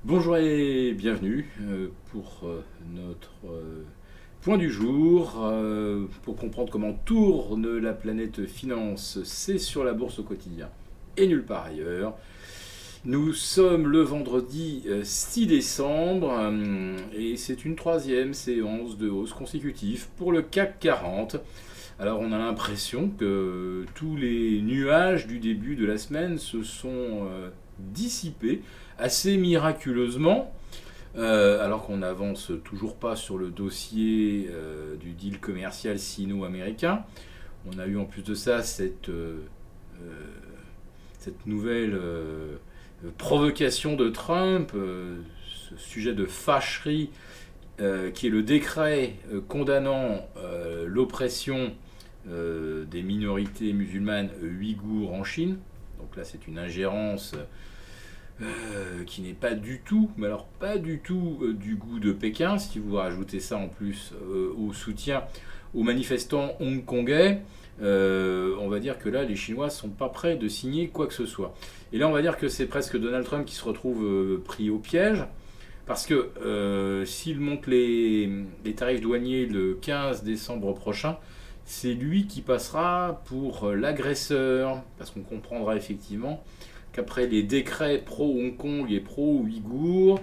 Bonjour et bienvenue pour notre point du jour. Pour comprendre comment tourne la planète finance, c'est sur la bourse au quotidien et nulle part ailleurs. Nous sommes le vendredi 6 décembre et c'est une troisième séance de hausse consécutive pour le CAC 40. Alors on a l'impression que tous les nuages du début de la semaine se sont dissipés assez miraculeusement, alors qu'on n'avance toujours pas sur le dossier du deal commercial sino-américain. On a eu en plus de ça cette nouvelle provocation de Trump, ce sujet de fâcherie qui est le décret condamnant l'oppression des minorités musulmanes ouïghours en Chine. Donc là, c'est une ingérence qui n'est pas du tout, mais alors pas du tout du goût de Pékin. Si vous rajoutez ça en plus au soutien aux manifestants hongkongais, on va dire que là, les Chinois sont pas prêts de signer quoi que ce soit. Et là, on va dire que c'est presque Donald Trump qui se retrouve pris au piège. Parce que s'il monte les tarifs douaniers le 15 décembre prochain, c'est lui qui passera pour l'agresseur. Parce qu'on comprendra effectivement qu'après les décrets pro-Hong Kong et pro-Ouïghour,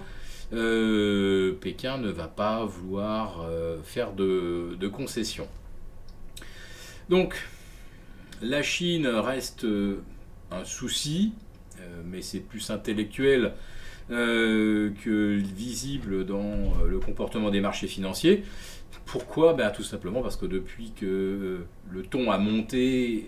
Pékin ne va pas vouloir faire de concessions. Donc, la Chine reste un souci, mais c'est plus intellectuel que visible dans le comportement des marchés financiers. Pourquoi ? Tout simplement parce que depuis que le ton a monté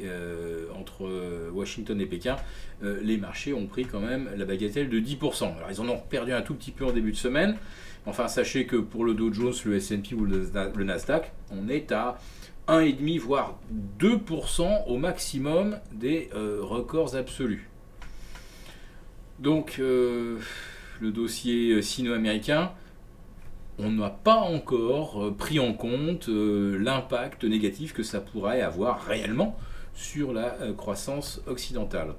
entre Washington et Pékin, les marchés ont pris quand même la bagatelle de 10%. Alors ils en ont perdu un tout petit peu en début de semaine. Enfin, sachez que pour le Dow Jones, le S&P ou le Nasdaq, on est à 1,5 voire 2% au maximum des records absolus. Donc, le dossier sino-américain, on n'a pas encore pris en compte l'impact négatif que ça pourrait avoir réellement sur la croissance occidentale.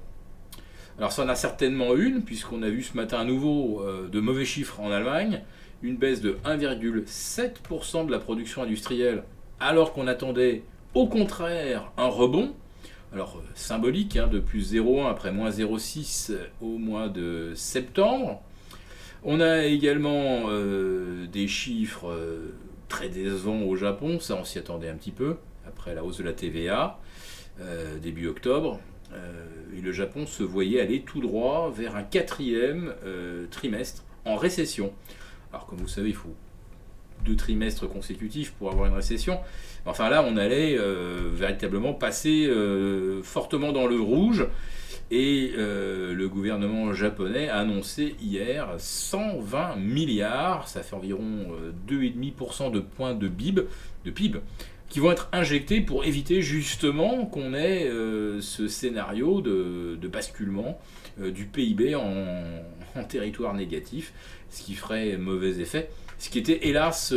Alors ça en a certainement une, puisqu'on a vu ce matin à nouveau de mauvais chiffres en Allemagne, une baisse de 1,7% de la production industrielle, alors qu'on attendait au contraire un rebond. Alors symbolique, de plus 0,1 après moins 0,6 au mois de septembre. On a également des chiffres très décevants au Japon, ça on s'y attendait un petit peu, après la hausse de la TVA, début octobre. Et le Japon se voyait aller tout droit vers un quatrième trimestre en récession. Alors comme vous savez, il faut 2 trimestres consécutifs pour avoir une récession. Enfin là, on allait véritablement passer fortement dans le rouge. Et le gouvernement japonais a annoncé hier 120 milliards, ça fait environ 2,5% de points de PIB, qui vont être injectés pour éviter justement qu'on ait ce scénario de basculement du PIB en territoire négatif, ce qui ferait mauvais effet. Ce qui était hélas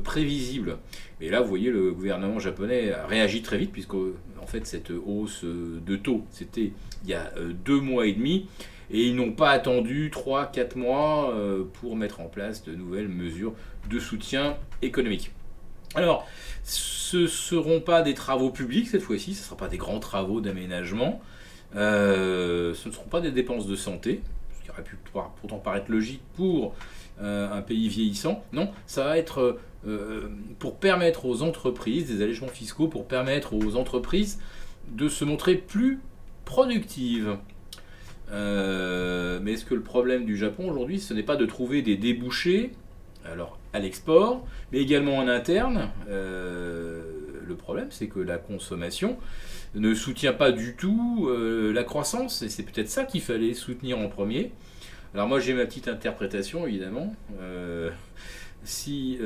prévisible. Et là, vous voyez, le gouvernement japonais a réagi très vite, puisque en fait, cette hausse de taux, c'était il y a 2 mois et demi, et ils n'ont pas attendu 3-4 mois pour mettre en place de nouvelles mesures de soutien économique. Alors, ce ne seront pas des travaux publics cette fois-ci, ce ne seront pas des grands travaux d'aménagement, ce ne seront pas des dépenses de santé, ce qui aurait pu pourtant paraître logique pour un pays vieillissant. Non, ça va être pour permettre aux entreprises, des allégements fiscaux, pour permettre aux entreprises de se montrer plus productives. Mais est-ce que le problème du Japon aujourd'hui, ce n'est pas de trouver des débouchés, alors à l'export, mais également en interne le problème, c'est que la consommation ne soutient pas du tout la croissance, et c'est peut-être ça qu'il fallait soutenir en premier. Alors moi j'ai ma petite interprétation évidemment. Si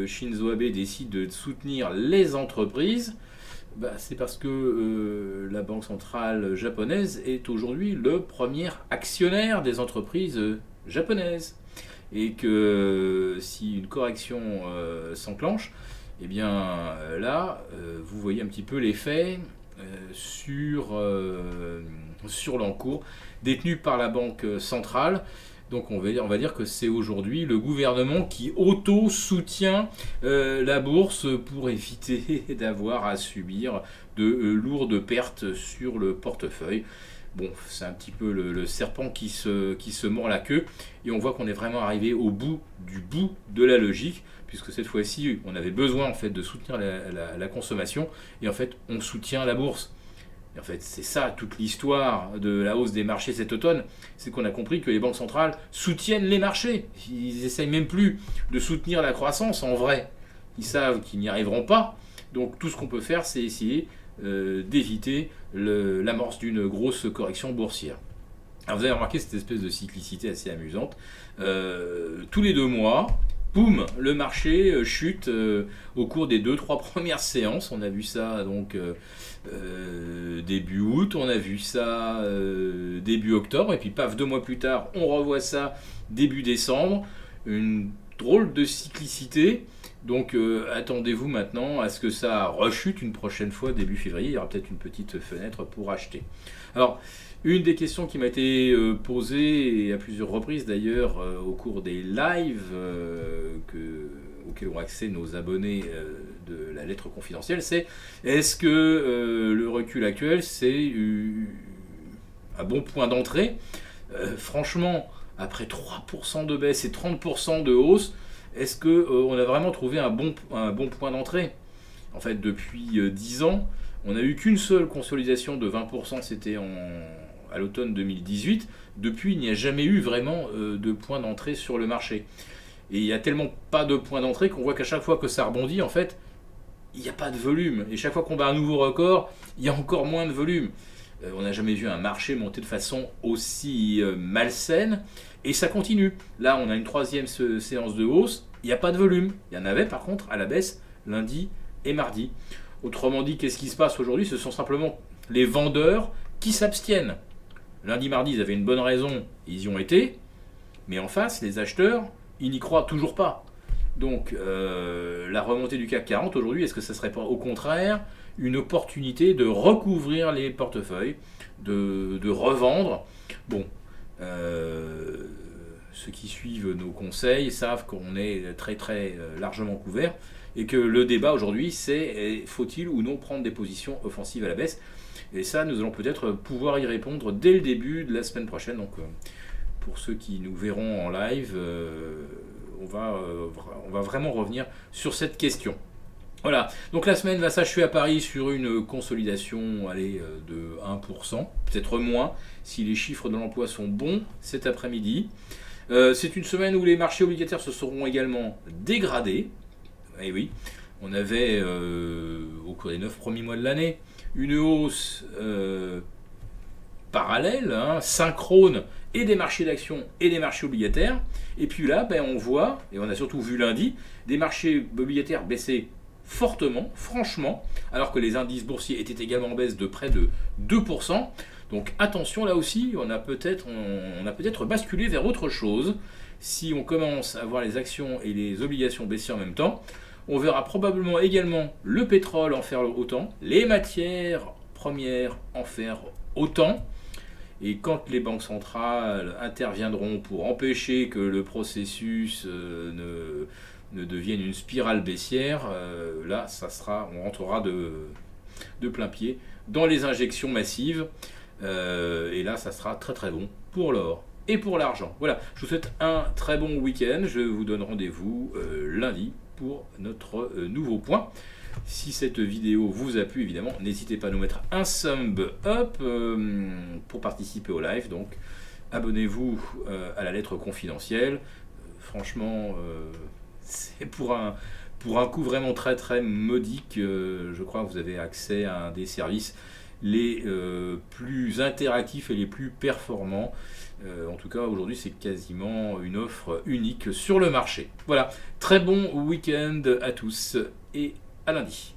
Shinzo Abe décide de soutenir les entreprises, c'est parce que la Banque centrale japonaise est aujourd'hui le premier actionnaire des entreprises japonaises. Et que si une correction s'enclenche, eh bien là, vous voyez un petit peu l'effet sur l'encours détenu par la Banque centrale. Donc on va dire que c'est aujourd'hui le gouvernement qui auto-soutient la bourse pour éviter d'avoir à subir de lourdes pertes sur le portefeuille. Bon, c'est un petit peu le serpent qui se mord la queue, et on voit qu'on est vraiment arrivé au bout de la logique, puisque cette fois-ci, on avait besoin en fait de soutenir la consommation, et en fait, on soutient la bourse. Et en fait, c'est ça toute l'histoire de la hausse des marchés cet automne, c'est qu'on a compris que les banques centrales soutiennent les marchés. Ils essayent même plus de soutenir la croissance en vrai. Ils savent qu'ils n'y arriveront pas, donc tout ce qu'on peut faire, c'est essayer d'éviter l'amorce d'une grosse correction boursière. Alors vous avez remarqué cette espèce de cyclicité assez amusante. Tous les 2 mois, boum, le marché chute au cours des 2-3 premières séances. On a vu ça donc début août, on a vu ça début octobre, et puis paf, 2 mois plus tard, on revoit ça début décembre. Une drôle de cyclicité. Donc attendez-vous maintenant à ce que ça rechute une prochaine fois début février. Il y aura peut-être une petite fenêtre pour acheter. Alors, une des questions qui m'a été posée, et à plusieurs reprises d'ailleurs, au cours des lives auxquels ont accès nos abonnés de la lettre confidentielle, c'est: est-ce que le recul actuel, c'est un bon point d'entrée? Franchement, après 3% de baisse et 30% de hausse, est-ce qu'on a vraiment trouvé un bon point d'entrée? En fait, depuis 10 ans, on n'a eu qu'une seule consolidation de 20%, c'était à l'automne 2018. Depuis, il n'y a jamais eu vraiment de point d'entrée sur le marché. Et il n'y a tellement pas de point d'entrée qu'on voit qu'à chaque fois que ça rebondit, en fait, il n'y a pas de volume. Et chaque fois qu'on bat un nouveau record, il y a encore moins de volume. On n'a jamais vu un marché monter de façon aussi malsaine. Et ça continue. Là, on a une 3e séance de hausse. Il n'y a pas de volume. Il y en avait par contre à la baisse lundi et mardi. Autrement dit, qu'est-ce qui se passe aujourd'hui? Ce sont simplement les vendeurs qui s'abstiennent. Lundi, mardi, ils avaient une bonne raison. Ils y ont été. Mais en face, les acheteurs, ils n'y croient toujours pas. Donc, la remontée du CAC 40 aujourd'hui, est-ce que ça ne serait pas au contraire une opportunité de recouvrir les portefeuilles, de revendre? Bon, ceux qui suivent nos conseils savent qu'on est très très largement couvert, et que le débat aujourd'hui, c'est faut-il ou non prendre des positions offensives à la baisse? Et ça, nous allons peut-être pouvoir y répondre dès le début de la semaine prochaine. Donc, pour ceux qui nous verront en live, on va vraiment revenir sur cette question. Voilà, donc la semaine va s'achever à Paris sur une consolidation de 1%, peut-être moins si les chiffres de l'emploi sont bons cet après-midi. C'est une semaine où les marchés obligataires se seront également dégradés. Et oui, on avait au cours des 9 premiers mois de l'année une hausse parallèle, synchrone, et des marchés d'actions et des marchés obligataires. Et puis là, on voit, et on a surtout vu lundi, des marchés obligataires baisser fortement, franchement, alors que les indices boursiers étaient également en baisse de près de 2%. Donc attention, là aussi, on a peut-être basculé vers autre chose. Si on commence à voir les actions et les obligations baisser en même temps, on verra probablement également le pétrole en faire autant, les matières premières en faire autant. Et quand les banques centrales interviendront pour empêcher que le processus ne devienne une spirale baissière, là, on rentrera de plein pied dans les injections massives. Et là, ça sera très très bon pour l'or et pour l'argent. Voilà, je vous souhaite un très bon week-end. Je vous donne rendez-vous lundi pour notre nouveau point. Si cette vidéo vous a plu, évidemment, n'hésitez pas à nous mettre un thumb up pour participer au live. Donc, abonnez-vous à la lettre confidentielle. Franchement, c'est pour un coût vraiment très très modique. Je crois que vous avez accès à un des services les plus interactifs et les plus performants. En tout cas, aujourd'hui, c'est quasiment une offre unique sur le marché. Voilà, très bon week-end à tous et à lundi.